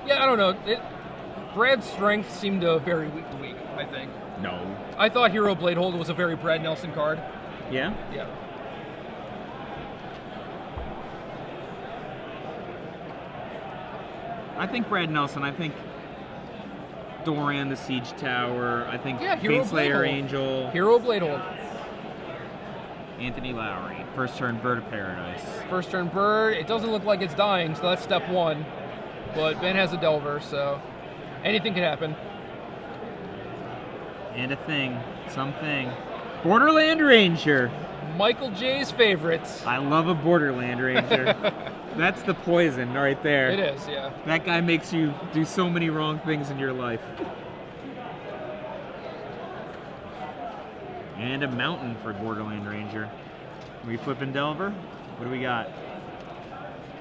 Yeah, I don't know. Brad's strength seemed very weak to weak, I think. No. I thought Hero Bladehold was a very Brad Nelson card. Yeah? Yeah. I think Brad Nelson. I think Doran, the Siege Tower. I think Hero Fateslayer Bladehold. Angel. Hero Bladehold. Anthony Lowry. First turn Bird of Paradise. First turn Bird. It doesn't look like it's dying, so that's step one. But Ben has a Delver, so anything can happen. And a thing. Something. Borderland Ranger. Michael J's favorites. I love a Borderland Ranger. That's the poison right there. It is, yeah. That guy makes you do so many wrong things in your life. And a mountain for Borderland Ranger. We flipping Delver? What do we got?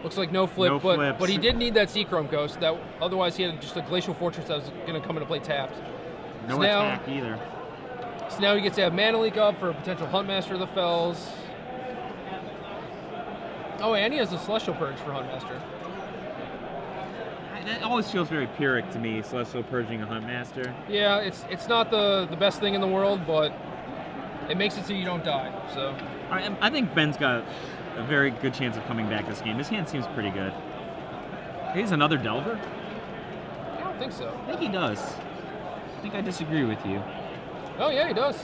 Looks like no flip, No flips. but he did need that Seachrome Ghost. That otherwise he had just a Glacial Fortress that was going to come into play tapped. No So now- attack either. So now he gets to have Mana Leak up for a potential Huntmaster of the Fells. Oh, and he has a Celestial Purge for Huntmaster. That always feels very Pyrrhic to me, Celestial Purging a Huntmaster. Yeah, it's not the best thing in the world, but it makes it so you don't die. So I think Ben's got a very good chance of coming back this game. His hand seems pretty good. He's another Delver? I don't think so. I think he does. I think I disagree with you. Oh yeah, he does.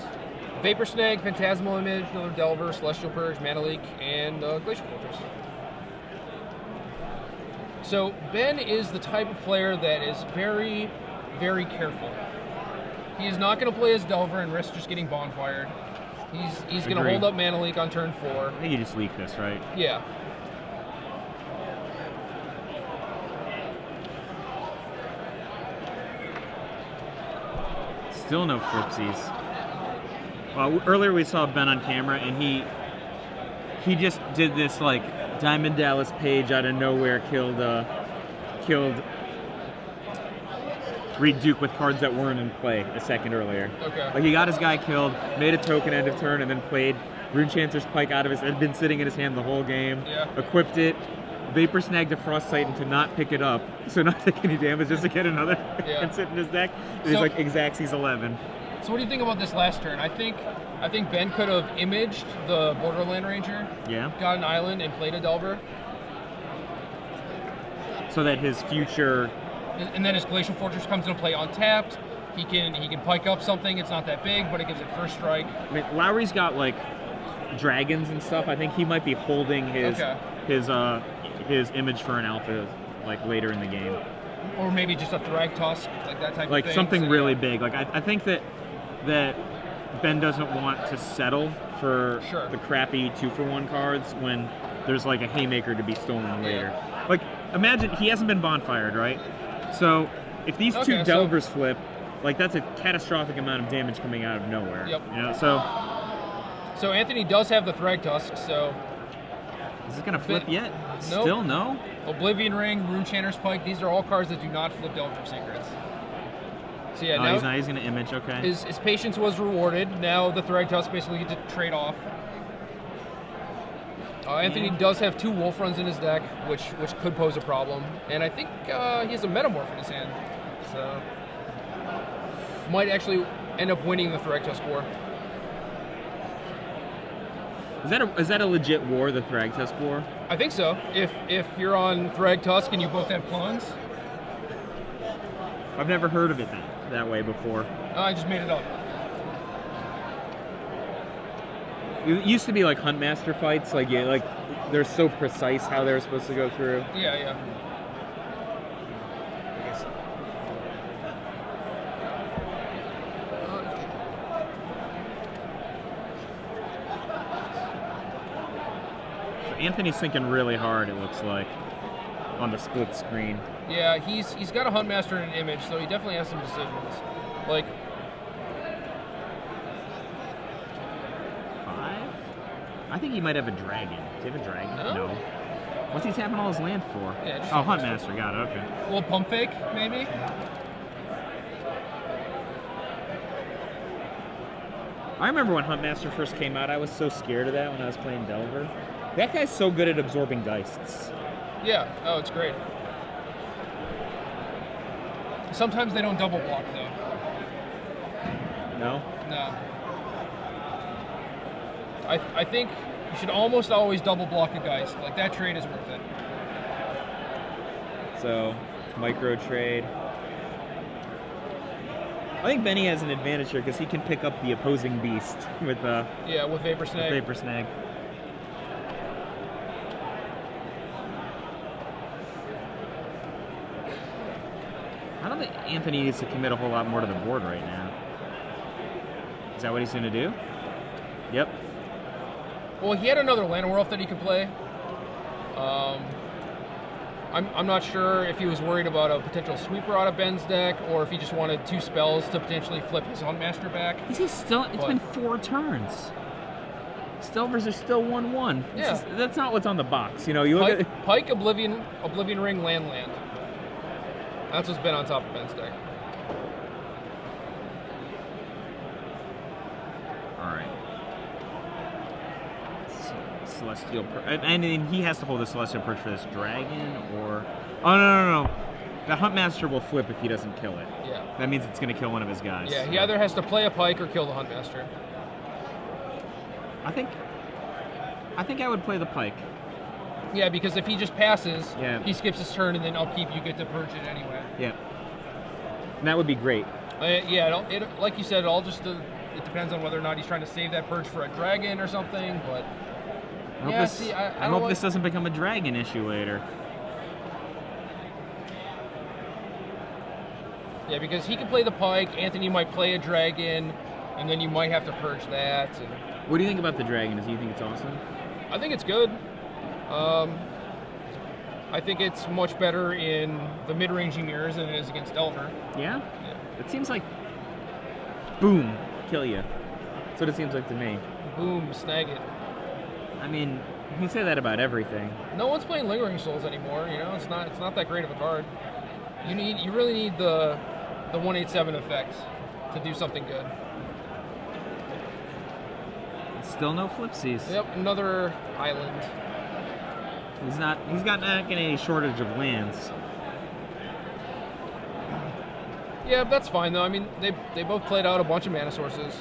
Vapor Snag, Phantasmal Image, another Delver, Celestial Purge, Mana Leak, and Glacial Fortress. So Ben is the type of player that is very, very careful. He is not going to play as Delver and risk just getting bonfired. He's going to hold up Mana Leak on turn 4. I think you just leak this, right? Yeah. Still no flipsies. Well, earlier we saw Ben on camera, and he just did this like Diamond Dallas Page out of nowhere, killed Reed Duke with cards that weren't in play a second earlier. Okay. Like he got his guy killed, made a token end of turn, and then played Runechanter's Pike out of his. It had been sitting in his hand the whole game. Yeah. Equipped it. Vapor Snagged a Frost Titan to not pick it up, so not take any damage, just to get another and sit in his deck. And he's like Xaxes 11. So what do you think about this last turn? I think Ben could have imaged the Borderland Ranger. Yeah. Got an island and played a Delver. So that his future. And then his Glacial Fortress comes into play untapped. He can pike up something. It's not that big, but it gives it first strike. I mean, Lowry's got like dragons and stuff. I think he might be holding his image for an alpha like later in the game. Or maybe just a Thrag Tusk, like that type of thing. Like something really big. Like I think that Ben doesn't want to settle for the crappy 2-for-1 cards when there's like a Haymaker to be stolen later. Like imagine he hasn't been bonfired, right? So if these two Delvers flip, like that's a catastrophic amount of damage coming out of nowhere. Yep. You know, so Anthony does have the Thrag Tusk, so is it gonna flip yet? Nope. Still no? Oblivion Ring, Runechanter's Pike, these are all cards that do not flip Delver Secrets. So yeah, now he's gonna image, okay. His patience was rewarded. Now the Thrag Tusk basically get to trade off. Anthony does have 2 Wolf Runs in his deck, which could pose a problem. And I think he has a Metamorph in his hand. So might actually end up winning the Thrag Tusk War. Is that a legit war, the Thrag Tusk War? I think so. If you're on Thrag Tusk and you both have clones. I've never heard of it that way before. I just made it up. It used to be like Huntmaster fights, like they're so precise how they're supposed to go through. Yeah. Anthony's thinking really hard, it looks like, on the split screen. Yeah, he's got a Huntmaster and an image, so he definitely has some decisions. Like 5? I think he might have a dragon. Do you have a dragon? No. What's he tapping all his land for? Yeah, just Huntmaster, got it, okay. A little pump fake, maybe? I remember when Huntmaster first came out, I was so scared of that when I was playing Delver. That guy's so good at absorbing Geists. Yeah, oh, it's great. Sometimes they don't double block, though. No? No. I think you should almost always double block a Geist. Like, that trade is worth it. So, micro trade. I think Benny has an advantage here because he can pick up the opposing beast with with Vapor Snag. Vapor Snag. I don't think Anthony needs to commit a whole lot more to the board right now. Is that what he's going to do? Yep. Well, he had another Llanowar that he could play. I'm not sure if he was worried about a potential sweeper out of Ben's deck, or if he just wanted 2 spells to potentially flip his Huntmaster back. It's been 4 turns. Stelvers are still 1/1. Yeah. That's not what's on the box. You know, you look at Pike, Oblivion Ring, land. That's what's been on top of Ben's deck. All right. Celestial and he has to hold the Celestial Perch for this dragon, or no. The Huntmaster will flip if he doesn't kill it. Yeah. That means it's going to kill one of his guys. Yeah, he either has to play a Pike or kill the Huntmaster. I think I would play the Pike. Yeah, because if he just passes, he skips his turn, and then upkeep you get to purge it anyway. Yeah. And that would be great. It like you said, it depends on whether or not he's trying to save that purge for a dragon or something, but... I hope this doesn't become a dragon issue later. Yeah, because he could play the Pike, Anthony might play a dragon, and then you might have to purge that. And... What do you think about the dragon? Do you think it's awesome? I think it's good. I think it's much better in the mid-rangey mirrors than it is against Delver. Yeah? It seems like, boom, kill you. That's what it seems like to me. Boom, snag it. I mean, you can say that about everything. No one's playing Lingering Souls anymore. You know, it's not that great of a card. You really need the 187 effect to do something good. Still no flipsies. Yep, another island. He's got not any shortage of lands. Yeah, that's fine though. I mean, they both played out a bunch of mana sources.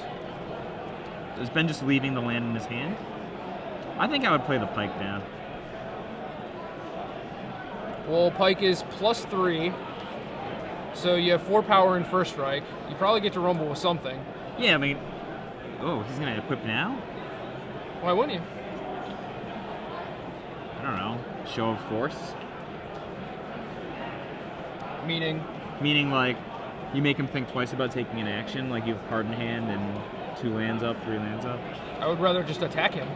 Is Ben just leaving the land in his hand? I think I would play the Pike down. Well, Pike is +3, so you have 4 power in first strike. You probably get to rumble with something. Yeah, I mean, oh, he's gonna equip now? Why wouldn't you? I don't know. Show of force? Meaning? Meaning, like, you make him think twice about taking an action, like you have card in hand and 2 lands up, 3 lands up. I would rather just attack him.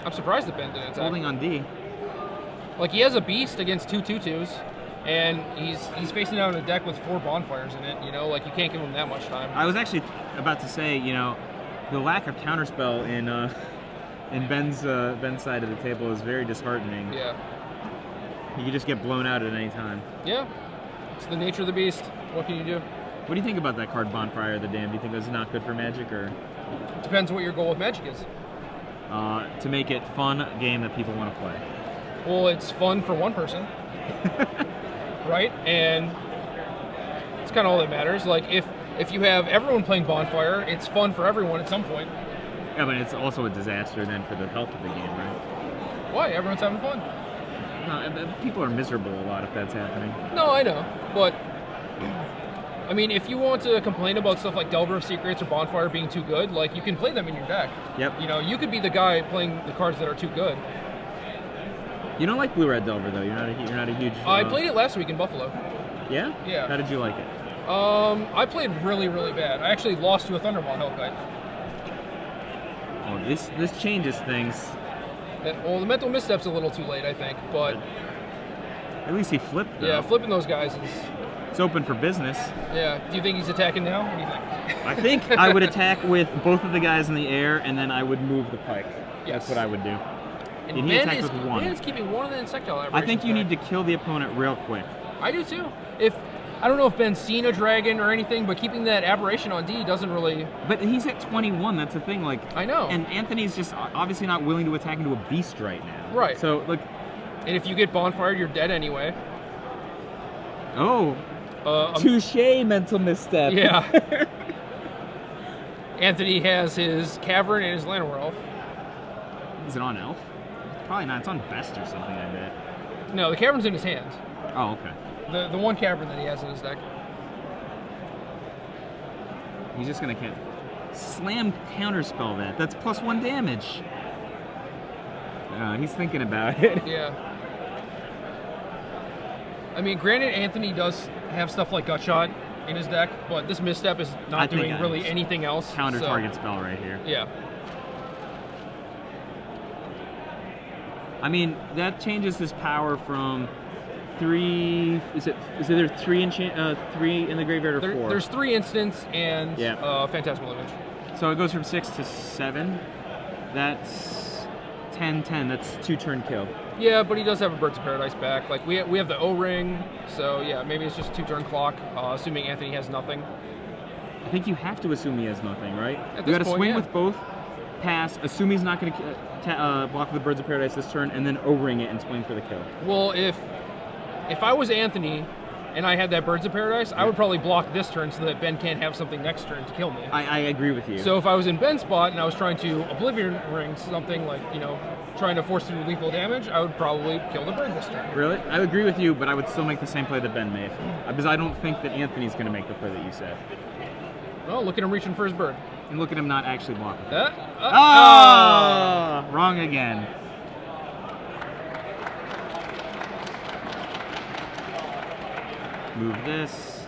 I'm surprised that Ben didn't attack. Holding on D. Like, he has a beast against 2 2/2s, and he's facing down a deck with 4 bonfires in it, you know? Like, you can't give him that much time. I was actually about to say, you know, the lack of counterspell in Ben's side of the table is very disheartening. Yeah. You could just get blown out at any time. Yeah. It's the nature of the beast. What can you do? What do you think about that card, Bonfire of the Damned? Do you think that's not good for Magic, or? It depends what your goal with Magic is. To make it fun game that people want to play. Well, it's fun for one person. Right? And it's kind of all that matters. Like, if you have everyone playing Bonfire, it's fun for everyone at some point. Yeah, but it's also a disaster then for the health of the game, right? Why? Everyone's having fun. No, people are miserable a lot if that's happening. No, I know. But, I mean, if you want to complain about stuff like Delver of Secrets or Bonfire being too good, like, you can play them in your deck. Yep. You know, you could be the guy playing the cards that are too good. You don't like Blue Red Delver, though. You're not a huge... I played it last week in Buffalo. Yeah? Yeah. How did you like it? I played really, really bad. I actually lost to a Thundermaw Hellkite. Oh, this changes things. Well, the Mental Misstep's a little too late, I think, but... At least he flipped, though. Yeah, flipping those guys is... It's open for business. Yeah. Do you think he's attacking now? What do you think? I think I would attack with both of the guys in the air, and then I would move the Pike. Yes. That's what I would do. And he attacked with 1. Ben is keeping 1 of the Insectile aberrations I think you back. need to kill the opponent real quick. I do, too. I don't know if Ben's seen a dragon or anything, but keeping that aberration on D doesn't really... But he's at 21, that's the thing, like... I know. And Anthony's just obviously not willing to attack into a beast right now. Right. So, like... And if you get bonfired, you're dead anyway. Oh. Touche, mental misstep. Yeah. Anthony has his Cavern and his Llanowar Elf. Is it on Elf? Probably not. It's on Best or something, I bet. No, the Cavern's in his hand. Oh, okay. The one Cavern that he has in his deck. He's just gonna slam counterspell that. That's +1 damage. He's thinking about it. Yeah. I mean, granted, Anthony does have stuff like Gutshot in his deck, but this misstep is not doing really anything else. Counter target spell right here. Yeah. I mean, that changes his power from 3. Is there 3 in the graveyard or 4? There's 3 instants and Phantasmal Image. So it goes from 6 to 7. That's 10/10. That's 2-turn kill. Yeah, but he does have a Birds of Paradise back. Like we have the O-Ring, so yeah, maybe it's just 2-turn clock, assuming Anthony has nothing. I think you have to assume he has nothing, right? You got to swing with both, pass, assume he's not going to block with the Birds of Paradise this turn, and then O-Ring it and swing for the kill. Well, if I was Anthony and I had that Birds of Paradise, I would probably block this turn so that Ben can't have something next turn to kill me. I agree with you. So if I was in Ben's spot and I was trying to Oblivion Ring something like, trying to force through lethal damage, I would probably kill the bird this turn. Really? I agree with you, but I would still make the same play that Ben made. Because I don't think that Anthony's going to make the play that you said. Well, look at him reaching for his bird. And look at him not actually blocking. Oh! Wrong again. Move this.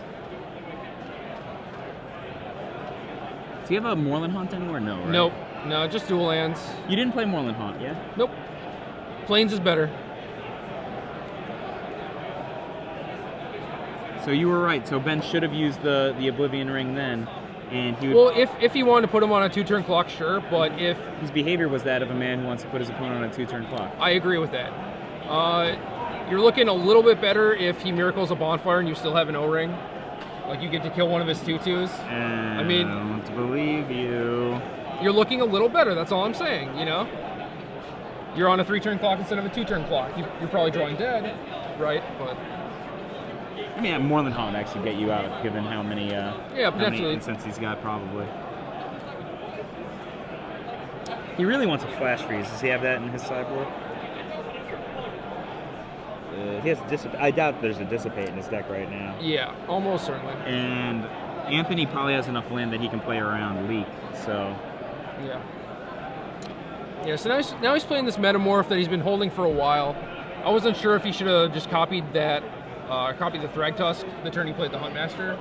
Do you have a Moorland Haunt anywhere? No, right? Nope. No, just dual lands. You didn't play Moorland Haunt, yeah? Nope. Plains is better. So you were right. So Ben should have used the Oblivion Ring then, and he would... Well, if he wanted to put him on a 2-turn clock, sure, but if... His behavior was that of a man who wants to put his opponent on a 2-turn clock. I agree with that. You're looking a little bit better if he miracles a bonfire and you still have an O-Ring. Like, you get to kill one of his 2/2s. I don't believe you. You're looking a little better, that's all I'm saying, You're on a 3-turn clock instead of a 2-turn clock. You're probably drawing dead, right? But I mean, Moorland Haunt actually get you out, given how many potentially instances he's got, probably. He really wants a Flash Freeze. Does he have that in his sideboard? He has I doubt there's a Dissipate in his deck right now. Yeah, almost certainly. And Anthony probably has enough land that he can play around Leak, so... Yeah. Yeah, so now he's playing this Metamorph that he's been holding for a while. I wasn't sure if he should have just copied the Thragtusk the turn he played the Huntmaster.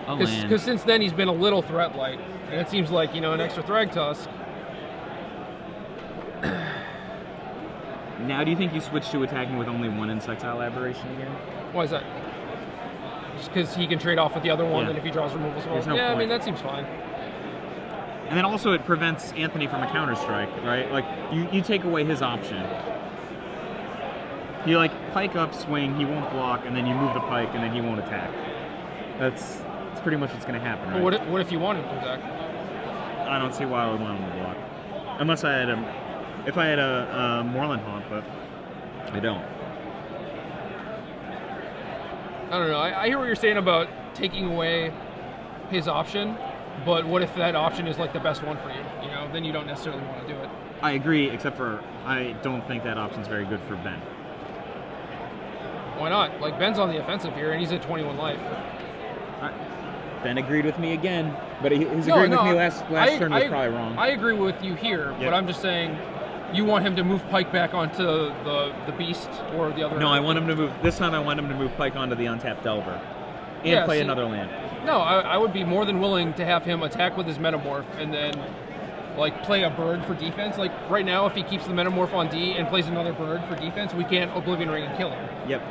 Because since then he's been a little threat light, and it seems like, an extra Thragtusk. Now, do you think you switch to attacking with only one Insectile Aberration again? Why is that? Just because he can trade off with the other one, and if he draws removal spells. No point. I mean, that seems fine. And then also it prevents Anthony from a counter-strike, right? Like, you take away his option. You, pike up, swing, he won't block, and then you move the pike, and then he won't attack. That's pretty much what's going to happen, right? Well, what if you want him to attack? I don't see why I would want him to block. Unless I had if I had a Moorland Haunt, but I don't. I don't know. I hear what you're saying about taking away his option, but what if that option is the best one for you? Then you don't necessarily want to do it. I agree, except for I don't think that option's very good for Ben. Why not? Ben's on the offensive here, and he's at 21 life. Ben agreed with me again, but his agreeing with me last turn was probably wrong. I agree with you here, but I'm just saying you want him to move Pike back onto the Beast or the other... No, I want him to move... This time I want him to move Pike onto the untapped Delver and play another land. No, I would be more than willing to have him attack with his Metamorph and then play a bird for defense. Right now, if he keeps the Metamorph on D and plays another bird for defense, we can't Oblivion Ring and kill him. Yep.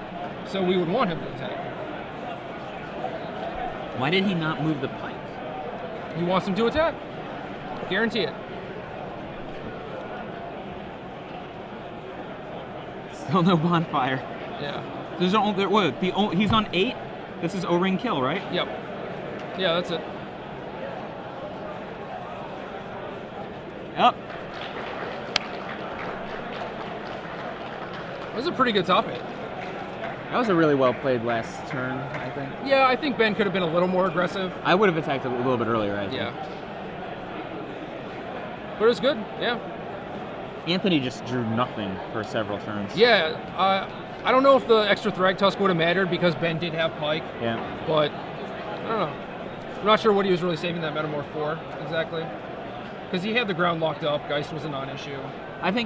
So we would want him to attack. Why did he not move the Pike? He wants him to attack. Guarantee it. Still no bonfire. Yeah. He's on 8. This is O-Ring kill, right? Yep. Yeah, that's it. Yep. That was a pretty good top hit. That was a really well played last turn, I think. Yeah, I think Ben could have been a little more aggressive. I would have attacked a little bit earlier, I think. Yeah. But it was good, yeah. Anthony just drew nothing for several turns. Yeah, I don't know if the extra Thragtusk would have mattered because Ben did have Pike. Yeah. But, I don't know. I'm not sure what he was really saving that Metamorph for, exactly. Because he had the ground locked up, Geist was a non-issue. I think